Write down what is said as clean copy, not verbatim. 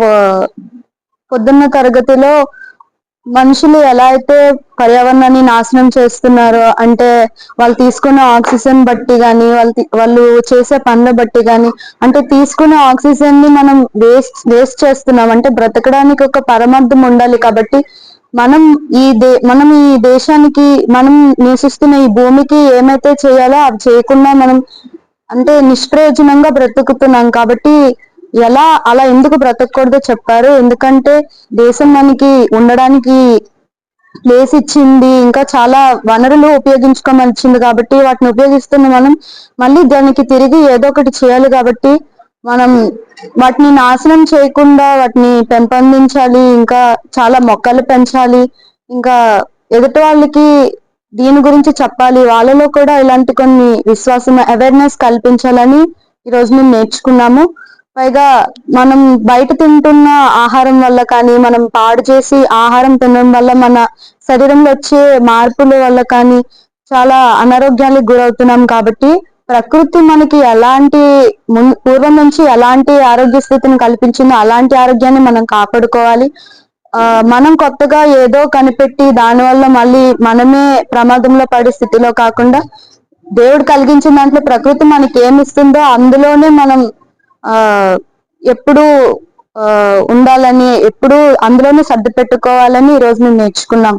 ప- పొద్దున్న తరగతిలో మనుషులు ఎలా అయితే పర్యావరణాన్ని నాశనం చేస్తున్నారో, అంటే వాళ్ళు తీసుకునే ఆక్సిజన్ బట్టి గాని, వాళ్ళు చేసే పనుల బట్టి గాని, అంటే తీసుకునే ఆక్సిజన్ ని మనం వేస్ట్ చేస్తున్నాం. అంటే బ్రతకడానికి ఒక పరమార్థం ఉండాలి కాబట్టి మనం మనం ఈ దేశానికి, మనం నివసిస్తున్న ఈ భూమికి ఏమైతే చేయాలో అవి చేయకుండా మనం అంటే నిష్ప్రయోజనంగా బ్రతుకుతున్నాం కాబట్టి అలా ఎందుకు బ్రతకూడదో చెప్పారు. ఎందుకంటే దేశం మనకి ఉండడానికి ప్లేస్ ఇచ్చింది, ఇంకా చాలా వనరులు ఉపయోగించుకోమని ఇచ్చింది కాబట్టి వాటిని ఉపయోగిస్తున్న మనం మళ్ళీ దానికి తిరిగి ఏదో ఒకటి చేయాలి. కాబట్టి మనం వాటిని నాశనం చేయకుండా వాటిని పెంపొందించాలి, ఇంకా చాలా మొక్కలు పెంచాలి, ఇంకా ఎదుటి వాళ్ళకి దీని గురించి చెప్పాలి, వాళ్ళలో కూడా ఇలాంటి కొన్ని విశ్వాసం అవేర్నెస్ కల్పించాలని ఈ రోజు మేము నేర్చుకున్నాము. పైగా మనం బయట తింటున్న ఆహారం వల్ల కానీ, మనం పాడు చేసి ఆహారం తినడం వల్ల మన శరీరంలో వచ్చే మార్పుల వల్ల కానీ చాలా అనారోగ్యాలకు గురవుతున్నాం. కాబట్టి ప్రకృతి మనకి ఎలాంటి పూర్వం నుంచి ఎలాంటి ఆరోగ్య స్థితిని కల్పించిందో అలాంటి ఆరోగ్యాన్ని మనం కాపాడుకోవాలి. మనం కొత్తగా ఏదో కనిపెట్టి దానివల్ల మళ్ళీ మనమే ప్రమాదంలో పడే స్థితిలో కాకుండా దేవుడు కలిగించిన దాంట్లో ప్రకృతి మనకి ఏమి ఇస్తుందో అందులోనే మనం ఆ ఎప్పుడు ఉండాలని, ఎప్పుడు అందులోనే సర్ది పెట్టుకోవాలని ఈ రోజు మేము నేర్చుకున్నాం.